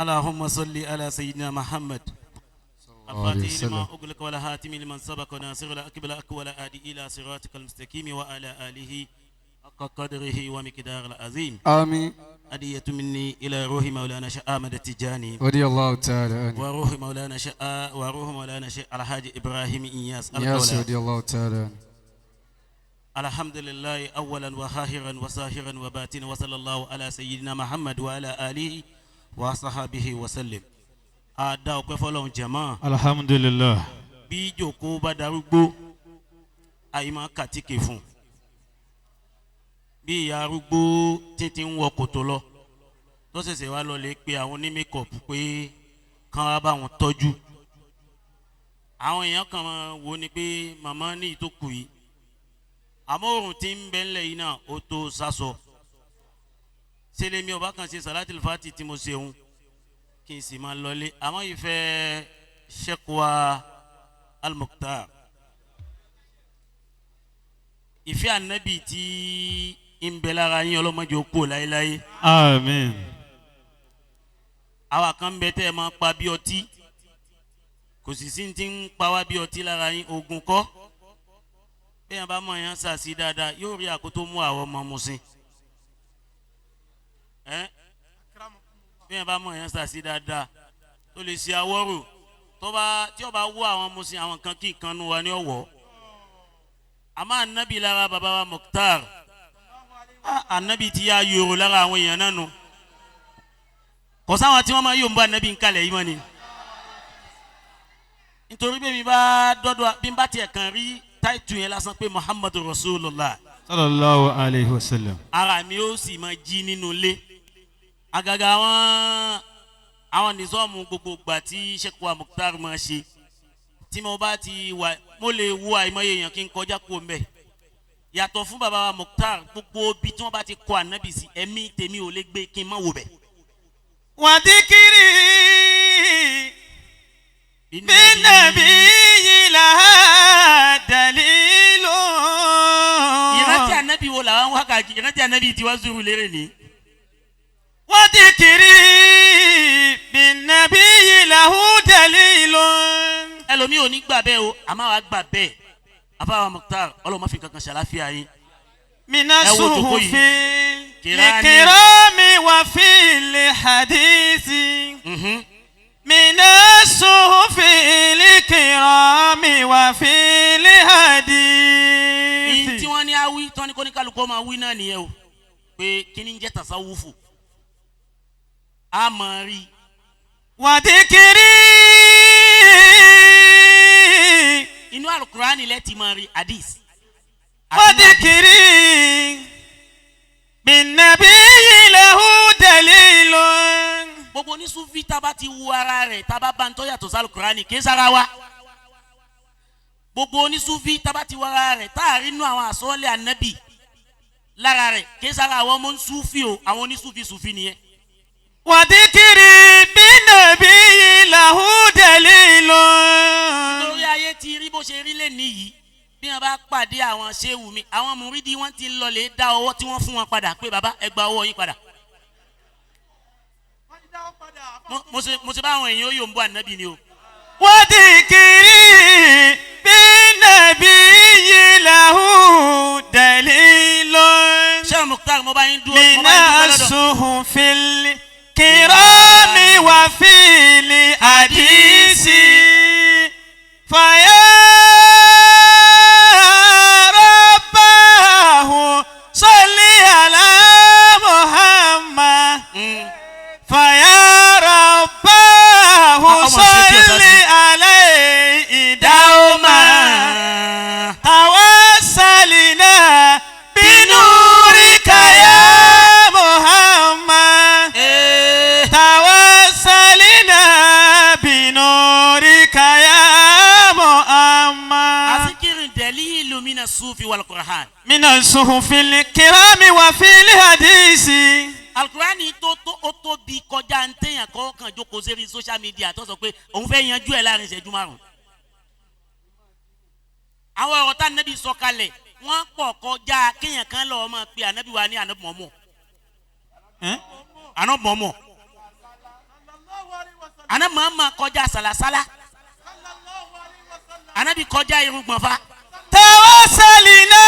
اللهم صل على سيدنا محمد الفاتح لما أغلق ولا هاتم لمن سبق وناصر الأكبر أكول آدي إلى صراطك المستقيم وعلى آله حق قدره ومقدار العظيم. آمين. هدية مني إلى روح مولانا شيخ أحمد التجاني رضي الله تعالى عنه وروح مولانا شيخ الحاج إبراهيم إياس رضي الله تعالى عنه. الحمد لله أولا وآخرا وظاهرا وباطنا وصلى الله على سيدنا محمد وعلى آله وصحبه وسلم. Ada ọpẹ́ fọ́lọ́run jàmáà. Alhamdulillah. Bí ìjókòó bá darúgbó àyè máa kàtíkè fún. Bí ìyá arúgbó títí ń wọ kòtò lọ tó ṣẹ̀ṣẹ̀ wá lọ lè pe àwọn onímẹ́kọ̀pù pé kán wá bá wọn tọ́jú. Àwọn èèyàn kan wò ni pé màmá ní ìtókù yìí àmọ́ òrùn tí ń bẹ ńlẹ̀ yìí náà ó tó sásọ. Ṣé lèmi ọba kan ṣe Salatul Fati tí mo ṣe òun kí n sì máa lọlé àmọ́ ìfẹ́ Sheikwa Al-Mukhtar ìfẹ́ ànábì tí ń bẹ lára yín ọlọ́mọdé ó kú láéláé. Àmín. Àwa kan bẹ tẹ́ ẹ máa pa bí ọtí kò sì sí ti ń pa wá bí ọtí lára yín ogun kọ́ bẹ́ẹ̀ bá mọ̀ yẹn sàṣì dáadáa yóò rí àkótó mú àwọn ọmọ musin bẹ́ẹ̀ bá mọ̀ yẹn sàṣì dáadáa tó lè ṣe awọ́rò tí ó bá wú àwọn musin àwọn kan kí nǹkan nu wa ní ọ̀wọ́ àmọ́ ànábì lára bàbá wa Mukhtar ànábì ti yá yòrò lára àwọn èèyàn náà nù kò sáwọn tí wọ́n máa yóò ń bá ànábì ń kalẹ̀ yìí mọ́ ni nítorí bí mi bá dọ́dọ̀ bí n bá tiẹ̀ kàn rí táìtù yẹn lásán pé Muhammadu Rasulullah sallallahu alayhi wa sallam. ara mi ó sì máa jí nínú ilé àgàgà àwọn nìzọ́ọ̀mù gbogbo gbà tí Sheikwa Mukhtar máa ṣe tí mo bá ti wà mo lè wo àìmọye èèyàn kí n kọjá kó mbẹ yàtọ̀ fún bàbá wa Mukhtar gbogbo bí tí wọ́n bá ti kọ ànábì sí ẹ̀mí tèmi ò lè gbé kí n má wò bẹ̀. wàdíkìrì bínàbí làhà dàlílò. ìrántí ànábì wo làwọn wákàtí ìrántí ànábì tí wọ́n zuru lérè ní. wàdíkìrì bínàbí làhù dàlílò. ẹlòmíì ò ní gbà bẹ́ẹ̀ o àmọ́ àwa gbà bẹ́ẹ̀ àbáwá Mukhtar ọlọ́mọ fi kankan ṣàlàfíà yín. mina suhufin likirami wa fil hadisi. mina suhufin likirami wa fil hadisi. ìyí tí wọ́n ní awí tí wọ́n ní kó ní kálukú máa wí náà nìyẹn o pé kíní ń jẹ́ tasawufu a máa rí. wàdíkìrì. inú alukurani lẹ ti máa rí hadith. wàdíkìrì bínàbí lahu dalilun. gbogbo ní sufi tábà ti wu ara rẹ̀ tábà bá ń tọ́ yàtọ̀ sí alukurani kì í sara wa. gbogbo ní sufi tábà ti wu ara rẹ̀ táàrí inú àwọn àsọ́ọ́lẹ̀ ànábì lára rẹ̀ kì í sara àwọn ọmọ sufi o àwọn onísufi sufi nìyẹn. wàdíkìrì bínàbí lahu dalilun. lórí ayé ti rí bó ṣe rí lé níyì bí wọn bá pàdé àwọn ṣéwù mi àwọn mùrídìí wọn ti lọlé dá ọwọ́ tí wọ́n fún wọn padà pé bàbá ẹ gba ọwọ́ yín padà. mo ṣe bá àwọn èèyàn yóò ń bọ ànábì ni o. wàdíkìrì bínàbí lahu dalilun. ṣé Mukhtar mo bá yín dúró. mina suhufil kirami wa fil hadisi. faya rabbahu salli ala Muhammad. faya rabbahu salli alayhi dauma. tawassalina binurika ya Muhammad. tawassalina binurika ya Muhammad. asikirin dalilu mina sufi wal Qur'an. mina suhufil kirami wa fil hadisi. alukurani tó bí kọjá ń tẹ̀yàn kọ́ kan jókòó sérí social media tó sọ pé òun fẹ́ yanjú ẹ̀ láàrin ìṣẹ́jú márùn. àwọn ọ̀rọ̀ tá ànábì sọ kalẹ̀ wọ́n pọ̀ kọjá kéèyàn kan lọ́ọ́ máa pe ànábì wa ní ànábì mọ̀mọ́. ànábì mọ̀mọ́. Muhammad kọjá sàlàsálà anabi kọjá irùngbọ̀n fa. tawassalina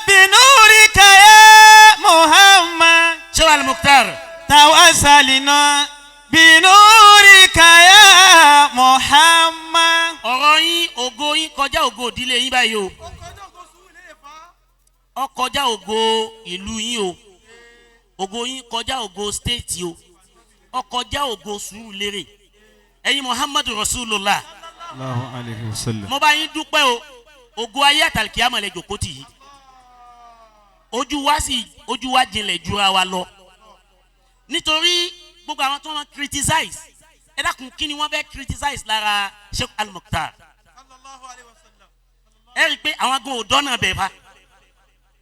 binurika ya Muhammad. ṣé wàá Al-Mukhtar. tawassalina binurika ya Muhammad. ọ̀rọ̀ yín ògo yín kọjá ògo ìdílé yín báyìí o. ó kọjá ògo ìlú yín o. ògo yín kọjá ògo stéètì o. ó kọjá ògo Sùúrùlérè. ẹ̀yin Muhammadu Rasulullah. Allahu alayhi wa sallam. mo bá yín dúpẹ́ o. ògo ayé àtàlùkìyámọ̀ lẹ jòkó tì yìí. ojú wa jinlẹ̀ jura wa lọ. nítorí gbogbo àwọn tó wọn criticize ẹ dákun kí ni wọ́n fẹ́ criticize lára Sheikh Al-Mukhtar. ẹ rí i pé àwọn agan ò dọ́nà bẹ̀ fa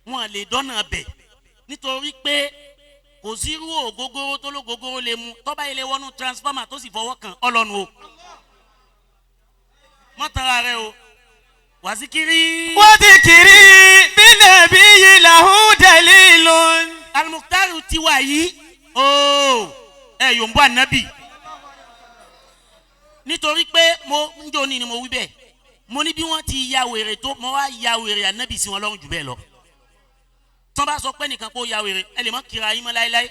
wọn lè dọ́nà bẹ̀ nítorí pé kò sí irú ògógóró tó lógógóró lè mu tọ́ba ilé wọnú transformer tó sì fọwọ́ kan ọlọ́nu o mọ́tara rẹ o wàsíkiri. wadhikri binabiyyi lahu dalilun. Al-Mukhtar ti wà yìí ooo ẹ yòǹbó ànábì nítorí pé mo ń jò ní ni mo wí bẹ́ẹ̀ mo ní bí wọ́n ti ya wèrè tó mo wá ya wèrè ànábì sí wọn lọ́rùn jù bẹ́ẹ̀ lọ tí wọ́n bá sọ pé nìkan kó ya wèrè ẹ lè mọ́ kíra yín mọ́ láéláé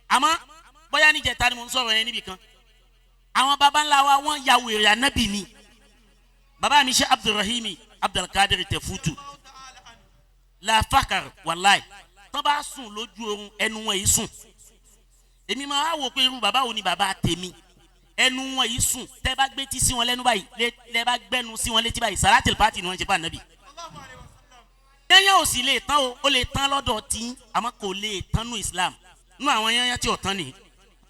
àmọ́ bóyá níjẹta ni mo ń sọ̀rọ̀ yẹn níbì kan àwọn baba ńlá wa wọ́n ya wèrè ànábì ni baba mi ṣe Abdulrahimi Abdulkadir Tefutu la fakar wàláì tí wọ́n bá sùn lójú oorun ẹnu wọn yìí sùn èmi máa wò pé irú bàbá wo ni bàbá tèmi ẹnu wọn yìí sùn tẹ́ bá gbé tí sí wọn lẹ́nu báyìí lẹ́ bá gbẹ́nu sí wọn létí báyìí sàrátìl pàtì ni wọ́n ṣe fún ànábì. yẹ́nyẹ́ ò sì lè tán o ó lè tán lọ́dọ̀ tí àmọ́ kò lè tán nù Islam nù àwọn yẹ́nyẹ́ tí ò tán nìyí.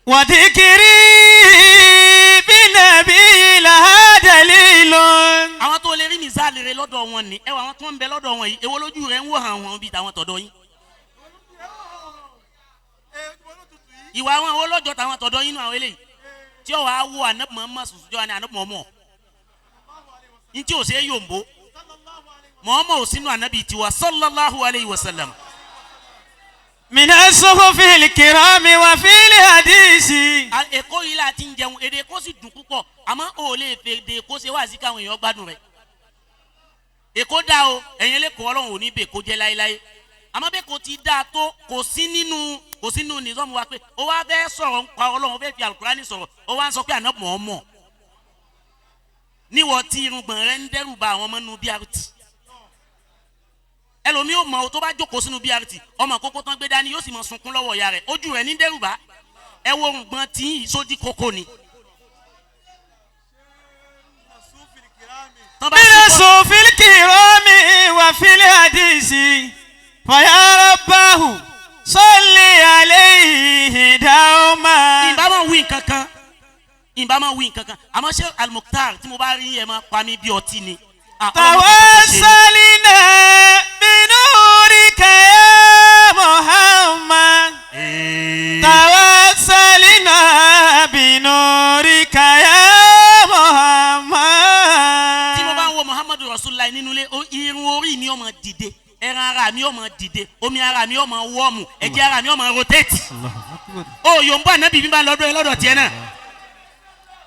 wadhikri binabiyyi lahu dalilun. àwọn tó lè rí mìsáàlì rẹ lọ́dọ̀ wọn ni ẹwà àwọn tó ń bẹ lọ́dọ̀ wọn yìí èwo lójú rẹ ń wò hàn wọn bíi tàwọn tọ̀dọ̀ yín. ìwà àwọn olójọ tàwọn tọ̀dọ̀ yín nù àwọn eléyìí tí ó wàá wo ànábì Muhammad sùsùjọ́ ni ànábì Muhammad ní tí ò ṣe é yòǹbó Muhammad ò sínú ànábì tiwa sallallahu alayhi wa sallam. mina suhufil kirami wa fil hadisi. èkó yìí la ti ń jẹun èdè èkó sì dùn púpọ̀ àmọ́ ò lè fẹ́ èdè èkó ṣe wá sí káwọn èèyàn gbádùn rẹ̀. èkó dá o ẹ̀yin lẹ́kọ̀ọ́ ọlọ́run ò ní bẹ̀ kó jẹ́ láéláé àmọ́ bẹ́ẹ̀ kò ti dáa tó kò sí nínú nìzọ́mù wa pé ó wá fẹ́ sọ̀rọ̀ nípa ọlọ́run ó fẹ́ fi alukurani sọ̀rọ̀ ó wá ń sọ pé àná mọ̀ ọ́ mọ̀ níwọ̀ tí irùngbọ̀n rẹ ń dẹ́rù ba àwọn ọmọ nínú BRT ẹlòmíì ò mọ̀ o tó bá jókòó sínú BRT ọmọ àkókò tán gbé dání yóò sì mọ̀ sunkún lọ́wọ́ ìyá rẹ̀ ojú rẹ̀ ní dẹ́rù bá ẹ wo irùngbọ̀n tí ìsódì kókó ni. mina suhufil kirami wa fil hadisi. faya rabbahu salli alayhi dauma. ìbá máa wí nǹkan kan àmọ́ ṣé Al-Mukhtar tí mo bá rí ẹ máa pa mí bí ọtí ni. tawassalina binurika ya Muhammad. tawassalina binurika ya Muhammad. tí mo bá ń wo Muhammadu Rasulullah nínú ilé irun orí mi ó máa dìde ẹran ara mi ó máa dìde omi ara mi ó máa wọ́ọ̀mù ẹ̀jẹ̀ ara mi ó máa rotate. ó yòǹbó ànábì mi bá lọ́dọ̀ ẹ lọ́dọ̀ tiẹ̀ náà.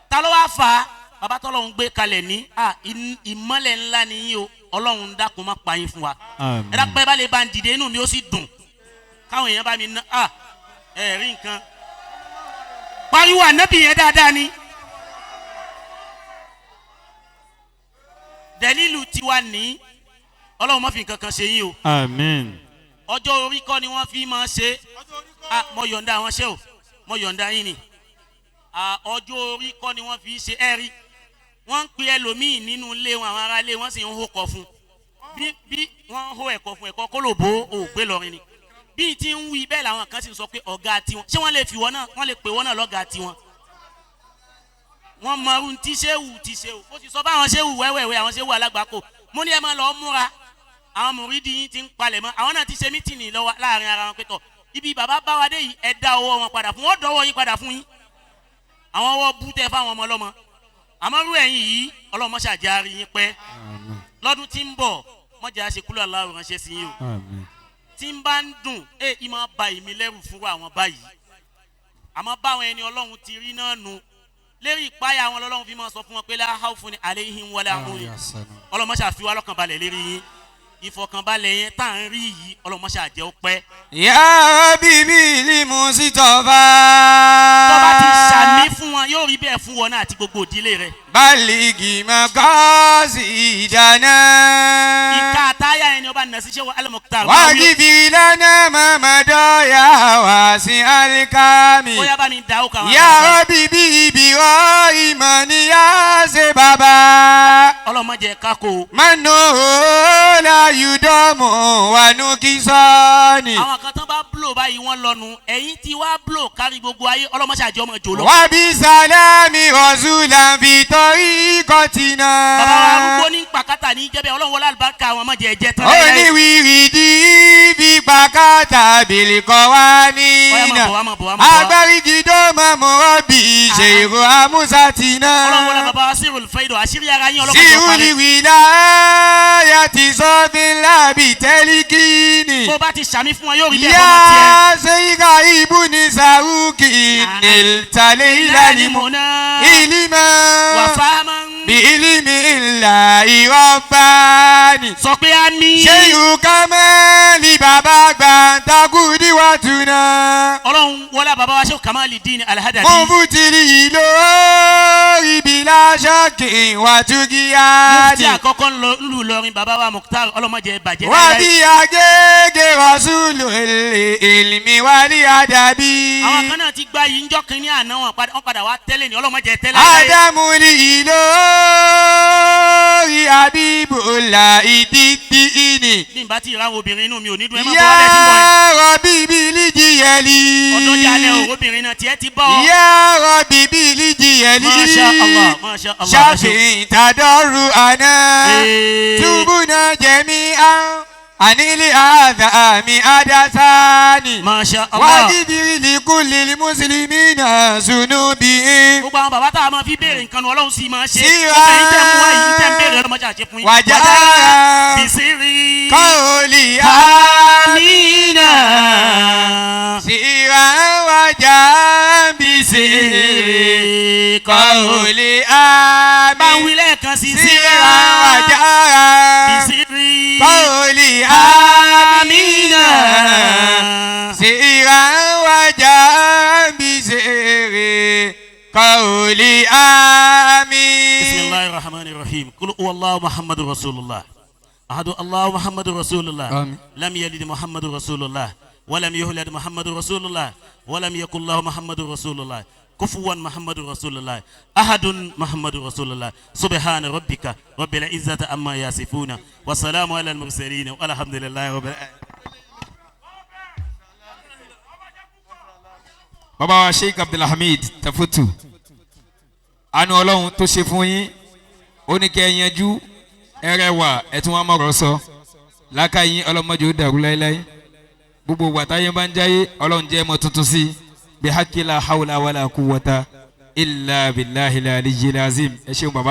ta ló wá fà á bàbá tọ́lọ́run gbé kalẹ̀ ní ìmọ́lẹ̀ ńlá ni yín o ọlọ́run dákun má pa yín fún wa. ẹ dápẹ́ bá lè bá ń dìde inú mi ó sì dùn káwọn èèyàn bá mi ná ẹ rí nǹkan. pariwo ànábì yẹn dáadáa ni. dẹ̀lílù tiwa ní ọlọ́run má fi nǹkan kan ṣe yín o. Àmín. ọjọ́ orí kọ́ ni wọ́n fi máa ṣe mo yọ̀ǹda àwọn ṣẹ́ o mo yọ̀ǹda yín ni. ọjọ́ orí kọ́ ni wọ́n fi ṣe ẹ̀rí wọ́n ń pe ẹlòmíì nínú ilé wọn àwọn ará ilé wọn sì ń hó kọ fún bí wọ́n ń hó ẹ̀kọ́ fún ẹ̀kọ́ kólòbó òògbé lọ́rin ni bí ti ń wí bẹ́ẹ̀ làwọn kan sì ń sọ pé ọ̀gá tiwọn ṣé wọ́n lè fi wọ́n náà wọ́n lè pè wọ́n náà lọ́gàá tiwọn wọ́n mọ ohun tí ṣéwù ti ṣe o ó ti sọ báwọn ṣéwù wẹ́wẹ́wẹ́ àwọn ṣéwù alágbàkó mo ní ẹ máa lọ múra àwọn mùrídì yín ti ń palẹ̀ mọ́ àwọn náà ti ṣe mítìnì lọ́wọ́ láàrin ara wọn pé tọ̀ ibi bàbá bá wa dé yìí ẹ dá ọwọ́ wọn padà fún wọn dọ́wọ́ yín padà fún yín àwọn ọwọ́ bú tẹ fáwọn ọmọ ọlọ́mọ àmọ́ rú ẹ̀yìn yìí ọlọ́mọ ṣàjárí yín pẹ́ lọ́dún tí ń bọ̀ mọ́jà ṣekúlù aláwọ̀ ránṣẹ́ sí yín o tí ń bá ń dùn ìmọ̀ ba ìmí lẹ́rù fún àwọn báyìí àmọ́ báwọn ẹni ọlọ́run ti rí náà nu lérí ìpáyà wọn lọ́lọ́run fi máa sọ fún wọn pé la khawfun alayhim wala hum ọlọ́mọṣà fi wá lọ́kàn balẹ̀ lérí yín ìfọkànbalẹ̀ yẹn tá à ń rí yìí ọlọ́mọṣà jẹ́ ó pẹ́. Ya bibi li Mustafa. tó bá ti ṣàmì fún wọn yóò rí bẹ́ẹ̀ fún wọn náà àti gbogbo ìdílé rẹ̀. Baligi maqasidana. ìka àtàyà ẹni ọba nà sí ṣé wọn Al-Mukhtar. Waghfir lana ma madaya wasi alikami. bóyá bá mi dà ó kà wọn. Ya Rabbi bi Ibrahim ni ya se baba. ọlọ́mọdé kákó. Mano la yudomo wa nukisani. àwọn kan tán bá blow báyìí wọ́n lọ́nu ẹ̀yìn tí wàá blow kárí gbogbo ayé ọlọ́mọṣà jẹ́ ọmọ jòló. Wa bi salami rasulan fi tariqatina. bàbá wa arúgbó ní pàkátà ní jẹ́bẹ̀ ọlọ́run wọlé àlùbáríkà àwọn ọmọ jẹ́ tán. Ó ní wìrìdì fi pàkátà bìlìkọ́ wá nínà. Agbárígidó mọ̀mọ́ bí ṣèrò amúsàtìná. ọlọ́run wọlé bàbá wa Sirul Faido àṣírí ara yín ọlọ́run tó Sírù parí. ni wìlá yàtì sọ́fin lábì tẹ́líkìnì. tó bá ti ṣàmì fún wọn yóò rí bẹ́ẹ̀ fọmọ tiẹ̀. Yá sẹ́yìnká ibú ní sàrúkì nìtàlẹ́ ìlànà ìlímọ̀. wàfáàmà. Bí ìlímì ìlà ìrọ̀bánì. sọ pé a ní. Ṣé ìhùkà mẹ́lì bàbá gbà takùdí wà túná? ọlọ́run wọlé bàbá wa Sheikh Kamaluddin Al-Hadabi. Mo fún tìrì lórí bìlà ṣọ́ọ̀kì wà túgíyá mufti ni. àkọ́kọ́ ń lù lọrin bàbá wa Mukhtar ọlọ́mọdé bàjẹ́ Wà bí agége rasulu ìlmi wà ní àdàbí. àwọn kan náà ti gba yìí ń jọ́ kínní àná wọn padà wá tẹ́lẹ̀ ní ọlọ́mọdé tẹ́lẹ̀. Ádámù ní lórí Habibullah ìdídí ìní. ní ìbá tí ìran obìnrin inú mi ò ní dùn ẹ má bọ́ ọ́lẹ́ tí ń bọ̀ yẹn. Ya Rabbi bílíjì yẹlí. ọdún jalè obìnrin náà tiẹ̀ ti bọ̀. Ya Rabbi bílíjì yẹlí. Masha Allah, Masha Allah. Ṣàfihàn tàdọ́rù àná. Túbúnà jẹ̀mí ànílé àdàmì àdásánì. Masha Allah. Wájibiri likulli muslimina zunubi. gbogbo àwọn bàbá tá a máa fi béèrè nǹkan nu ọlọ́run sì máa ṣe. Síra. ọ̀sẹ̀ yìí tẹ̀ mú wáyé yìí tẹ̀ ń béèrè ọlọ́mọdé àṣẹ fún yín. Wàjà bisiri. kọ́ọ̀lì amina. síra wàjà bisiri kọ́ọ̀lì amina. bá ń wí lẹ́ẹ̀kan sí síra wàjà bisiri. kọ́ọ̀lì amina. síra wàjà bisiri kọ́ọ̀lì amina. bisimilahi rahman rahim kul huwallahu muhammadu rasulullah ahadu allahu muhammadu rasulullah Amin. lam yalid muhammadu rasulullah walam yuhlad muhammadu rasulullah walam yakul lahu muhammadu rasulullah kufuwan muhammadu rasulullah ahadun muhammadu rasulullah subhana rabbika rabbil izzati amma yasifuna wa salamu ala al mursalin walhamdulillahi rabbil alamin. bàbá wa Sheikh Abdulhamid Tafutu àánú ọlọ́run tó ṣe fún yín ó ní kẹ́ ẹ yanjú ẹrẹwà ẹtún wọn mọ̀rọ̀ sọ lákàyín ọlọ́mọdé ó dàrú láéláé gbogbo wàtáyé bá ń jáyé ọlọ́run jẹ́ ẹmọ tuntun sí bí hakila hawla wala quwwata illa billahi aliyyil azim ẹ ṣeun bàbá.